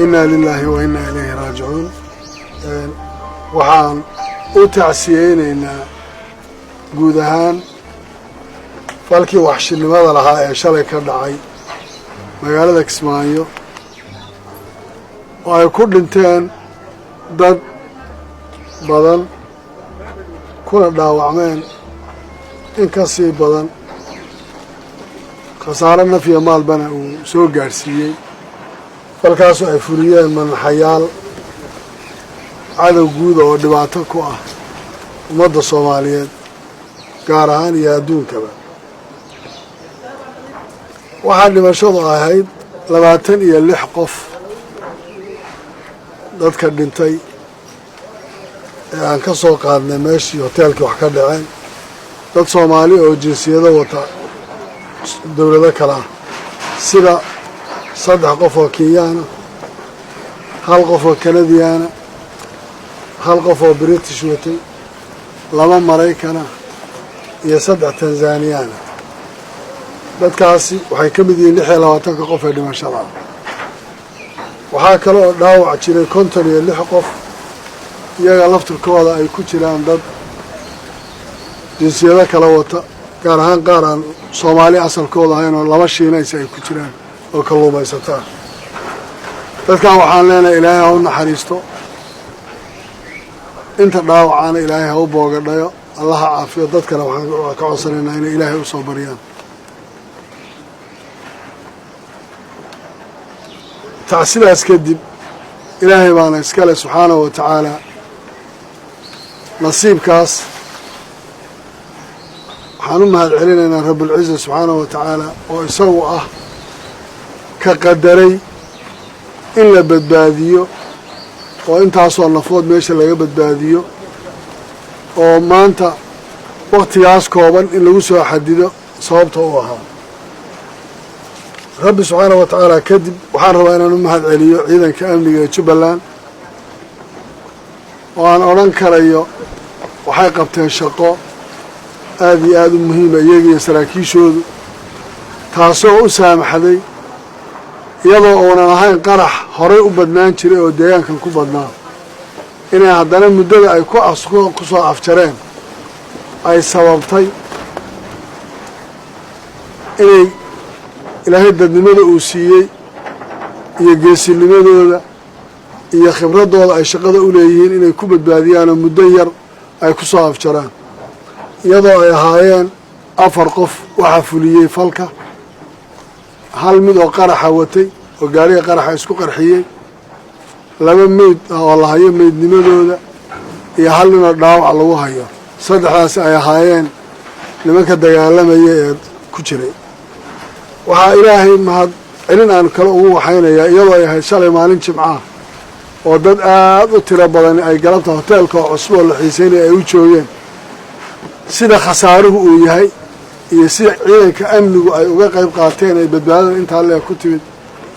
إنا لله وإنا إليه راجعون. وحان أتعسيين جودهان فالكي وحش لماذا لها شركة دعي مقالة كسمايو ويكون انتان ضد بدن كل داوعمين إنكسي بدن خسارنا في مال بنا وسوق جارسية فالكاسو أفريان من حيال على وجوده ودبعتكوا ومدى الصوماليات قارهان يادون كمان waxaan dhimashadu ahayd 26 qof dadka dhintay ee aan ka soo qaadnay meeshii hoteelkii wax ka dhaceen dad Soomaali oo jinsiyado wata dawlado kala sida 3 qof oo Kenyaana 1 qof oo Canadian 1 qof oo British watay 2 Maraykana iyo 3 Tanzaniana dadkaasi waxay ka mid yihiin 26 qof ee dhimashada waxaa kale oo dhaawac jiray 56 qof iyaga laftirkooda ay ku jiraan dad jinsiyada kala wata gaar ahaan qaar aan Soomaali asalkooda ahayn oo laba shiinays ay ku jiraan oo kalluumaysataa dadkan waxaan leenahay Ilaahay ha u naxariisto inta dhaawacana Ilaahay ha u boogadhayo Allah ha caafiyo dadkana waxaan ka codsanaynaa in Ilaahay u soo bariyaan تعسيلاس كدب إلهي بانا اسكاله سبحانه وتعالى نصيب كاس حانومها العلينا رب العزة سبحانه وتعالى ويسوء كقدري إلا بدباديو وإنت عصوا النفوض ميشا لغا بدباديو وما أنت وقت ياسكوبا إلا وسوء حديده صوبته وها رب سبحانه وتعالى كذب وحارب أن نمهد عليه إذا كأمني جبلان وأنا أنكر أيه وحيقبتين الشقاء هذه مهمة يجي سراكي شود تاسو أسامح هذي يلا أنا هاي قرح هراء بدنان شري وديان كان كوبدنا إن هذا المدة أي قصة أفشرين أي سببتي إني إلهي dadnimada uu siiyay iyo geesinimadooda iyo khibradooda ay shaqada u leeyihiin inay ku badbaadiyaan muddo yar ay ku soo afjaraan iyadoo ay ahaayeen 4 qof waxa fuliyay falka hal mid oo qaraxa watay oo gaariga qaraxa isku qarxiyay 2 mid oo la hayo meednimadooda iyo hal nin oo dhaawac lagu hayo saddexdaas ay ahaayeen nimanka dagaalamaya ee ku jiray waxaa Ilaahay mahad celin aan kala ugu waxaynayaa iyadoo ay ahayd shalay maalin Jimcaha oo dad aad u tiro badan ay galabta hoteelka cusub oo la xiiseynay ay u joogeen sida khasaaruhu uu yahay iyo sida ciidanka amnigu ay uga qayb qaateen ay badbaadada inta alle ku timid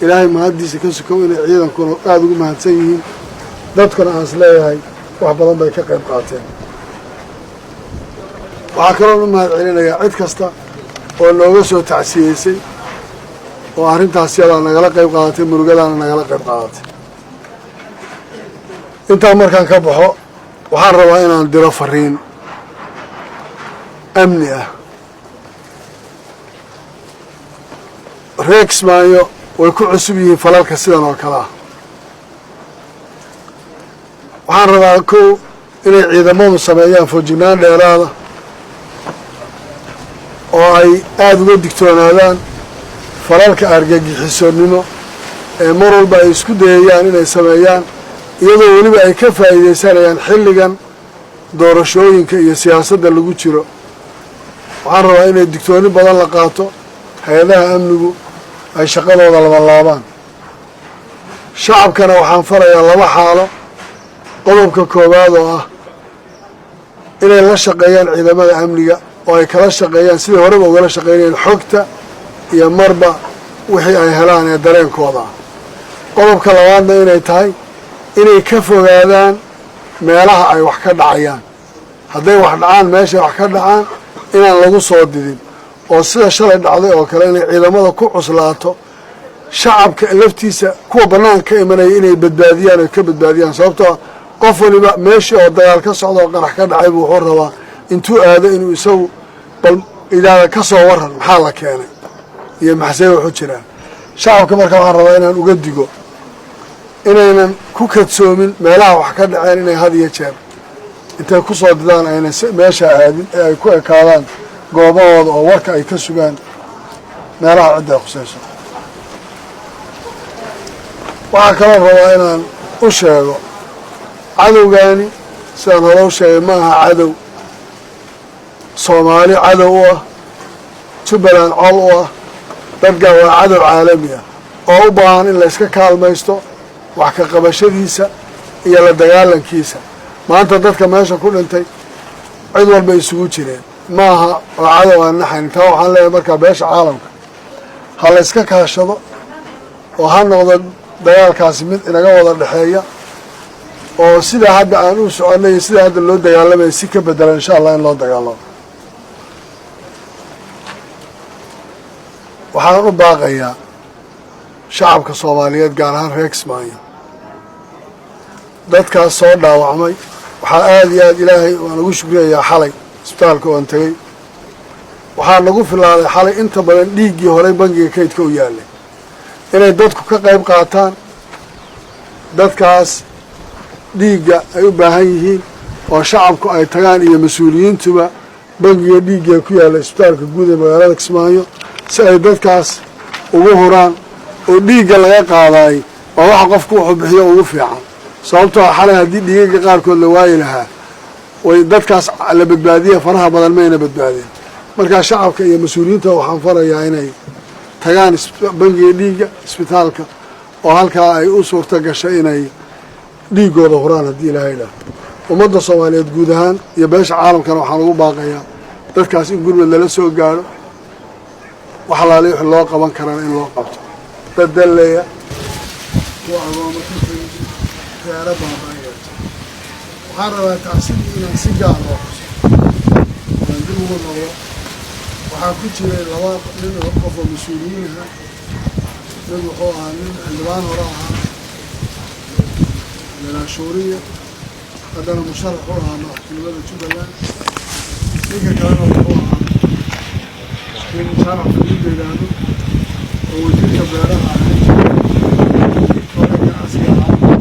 Ilaahay mahadiisa ka sukow inay ciidankuna aad ugu mahadsan yihiin dadkuna aan isleeyahay wax badan bay ka qayb qaateen waxaa kaloo mahad celinayaa cid kasta oo nooga soo tacsiyeysay oo arrintaas yada nagala qayb qaadatay murugadaana nagala qayb qaadatay inta markaan ka baxo waxaan rabaa inaan diro fariin amni ah Rex maayo way ku cusub yihiin falalka sidan oo kala waxaan rabaa inay ciidamadu sameeyaan foojignaan dheeraada oo ay aad uga digtoonaadaan falalka argagixisonimo ee mar walba ay isku dayayaan inay sameeyaan iyadoo weliba ay ka faa'iideysanayaan xilligan doorashooyinka iyo siyaasadda lagu jiro waxaan rabaa inay digtooni badan la qaato hay'adaha amnigu ay shaqadooda laban shacabkana waxaan farayaa 2 xaalo qodobka koowaad oo ah inay la shaqeeyaan ciidamada amniga oo ay kala shaqeeyaan sidii horeba uga shaqeeyeen xogta iyo marba wixii ay helaan ee dareenkooda qodobka labaadna inay tahay inay ka fogaadaan meelaha ay wax ka dhacayaan hadday wax dhacaan meesha wax ka dhacaan inaan lagu soo didin oo sida shalay dhacday oo kale inay ciidamada ku cuslaato shacabka laftiisa kuwa banaanka ka imanaya inay badbaadiyaan oo ka badbaadiyaan sababtoo qof waliba meeshii oo dagaal ka socda oo qarax ka dhacay buu wuxuu rabaa intuu aado inuu isagu bal ilaada ka soo waran maxaa la keenay iyo maxsee wuxuu jiraan shacabka marka waxaan rabaa inaan uga digo inaynan ku kadsoomin meelaha wax ka dhaceen inay had iyo jeer intay ku soo didaan ayna meesha aadin ee ay ku ekaadaan goobahooda oo warka ay ka sugaan meelaha cidda ay khusayso waxaa kaloo rabaa inaan u sheego cadowgaani sidaan hore u sheegay ma aha cadow soomaali cadow u ah jubbaland col u ah dadkan waa cadow caalami ah oo u baahan in la iska kaalmaysto wax ka qabashadiisa iyo la dagaalankiisa maanta dadka meesha ku dhintay cid walba isugu jireen ma aha oo cadow aan naxayn taa waxaan leeyahay markaa beesha caalamka ha la iska kaashado oo ha noqdo dagaalkaasi mid inaga wada dhexeeya oo sidaa hadda aan u soconay iyo sidaa hadda loo dagaalamaya si ka bedela insha allah in loo dagaalamo waxaan u baaqayaa shacabka soomaaliyeed gaar ahaan reer Kismaayo dadkaas soo dhaawacmay waxaa aad iyo aad ilaahay waan ugu shukriyayaa xalay isbitaalka oon tegey waxaa nagu filaaday xalay inta badan dhiiggii horey bangiga kaydka u yaallay inay dadku ka qayb qaataan dadkaas dhiigga ay u baahan yihiin oo shacabku ay tagaan iyo mas-uuliyiintuba bangiga dhiigga ku yaalla isbitaalka guud ee magaalada Kismaayo si ay dadkaas ugu huraan oo dhiigga laga qaadaay waa waxa qofku wuxuu bixiyo ugu fiican sababtoo xalay haddii dhiigga qaarkood la waayi lahaa way dadkaas la badbaadiya faraha badan mayna badbaadeen markaa shacabka iyo mas-uuliyiinta waxaan farayaa inay tagaan bangiga dhiigga isbitaalka oo halkaa ay u suurto gashay inay dhiiggooda huraan haddii ilaahay idhaaho ummadda soomaaliyeed guud ahaan iyo beesha caalamkana waxaan ugu baaqayaa dadkaas in gurmad lala soo gaadho wax alaali wixii loo qaban karana in loo qabto dad dalleeya kuwa agooma ka tegay reero baabaayeeto waxaan rabaa tacsidii inaan si gaar oo xuso aan dib ugu noqdo waxaa ku jiray laba nin oo qof oo mas-uuliyiin aha mid wuxuu ahaa nin xildhibaan hore ahaa shuuriya haddana musharax u ahaa madaxtinimada jubbaland ninka kalena wuxuu ahaa nin musharax fadida yidhaahdo oo wasiirka beeraha ahayd hore ganacsiga ahaa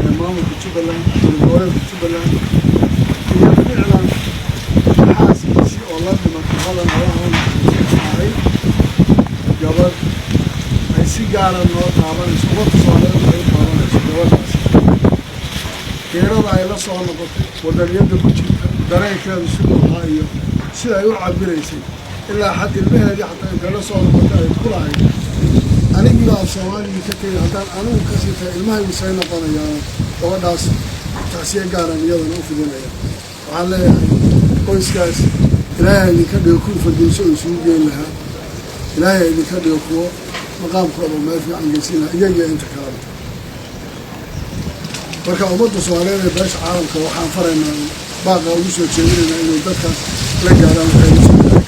ee maamulka jubbaland dowladgoboleedka jubbaland iyo ficlan xaaskiisii oo la dhimatay hodan alahoon ahayd gabadh ay si gaara noo taabanayso ummadda soomaaliyeed ay u taabanayso gabadhaas geerada ay la soo noqotay wadaniyadda ku jirta dareenkeedu siduu ahaa iyo sida ay u cabiraysay ilaa xad ilmaheedii xataa intay la soo noqotay ay ku lahayd anigii baa soomaaligii ka tegay haddaan anigu ka sii tahay ilmahaygu say noqonayaan gabadhaas tacsiye gaaran iyadana u fidinaya waxaan leeyahay qoyskaas ilaahay idinka dhigo kuwii fadhiiso oo isugu geyn lahaa ilaahay idinka dhigo kuwo maqaamkooda oo meel fiican geysin lahaa iyagiyo inta kaleba marka ummadda soomaaliyeed ee beesha caalamka waxaan faraynaa baaqa ugu soo jeedinaynaa inay dadkaas la gaaraan waxay la soo gaari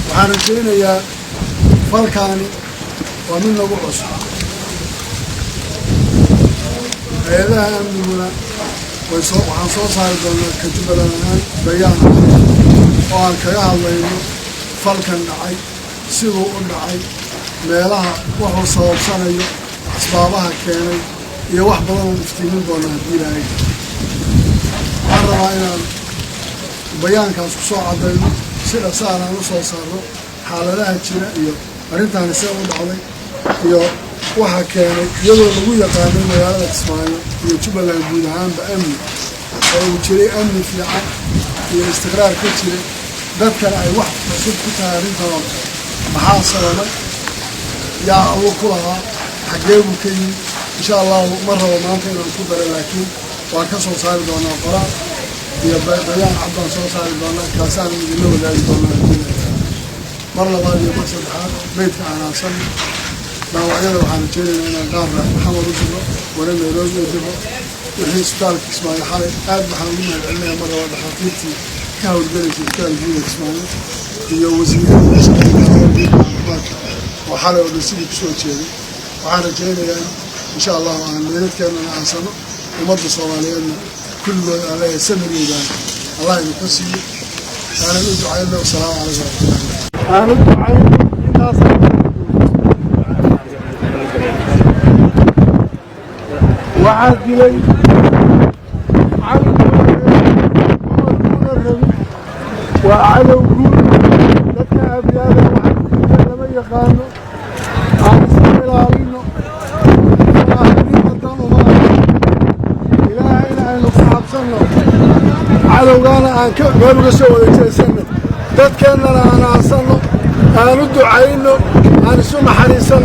waxaan rajaynayaa falkaani waa mid nagu cusub hay-adaha amniguna waxaan soo saari doonaa ka jubbaland ahaan bayaan oo aan kaga hadlayno falkan dhacay siduu u dhacay meelaha wuxuu sababsanayo asbaabaha keenay iyo wax badan oo iftiimin doona haddii ilaahay waxaan rabaa inaan bayaankaas ku soo caddayno si dhaqsaana aan u soo saarno xaaladaha jira iyo arrintaani see u dhacday iyo waxa keenay iyadoo lagu yaqaanay magaalada Kismaayo iyo jubbaland guud ahaanba amni oo uu jiray amni fiican iyo istiqraar ka jiray dadkana ay wax cusub ku tahay arrintan oo kale maxaa sababay yaa ugu ku lahaa xaggee buu ka yimid insha allahu ma rabo maanta inaan ku daro laakiin waan ka soo saari doonaa qoraal iyo bayaan cad baan soo saari doonaa kaasaan idinla wadaagi doonaa mar labaad iyo mar saddexaad meydka anaagsan dhaawacyada waxaan rajeynaynaa inaan qaar maxamed u diro wana nairobi u diro wixii isbitaalka Kismaayo xalay aad waxaan ugu mahadcelinayaa mar labaad dhakhaatiirtii ka howlgalaysay isbitaalka guud ee Kismaayo iyo wasiirada caafimaadka وحالة ونسيب سوى شيء وعلى جينا إن شاء الله عن ليلة كان عصنا ومضى صوالينا كل على سنة يدان الله ينقصي أنا أدعو عينا والسلام عليكم أنا أدعو عينا وعاد إلي وأعلى وجود لك أبيانا وحكينا لما يخانوا عن السماء العلينا وأهلين الدم إلهي إلهي نصحاب سنة على وقانا قالوا قسوا ذلك سنة تذكرنا أنا عصنا أنا ندعو عينه أنا سمح حريصا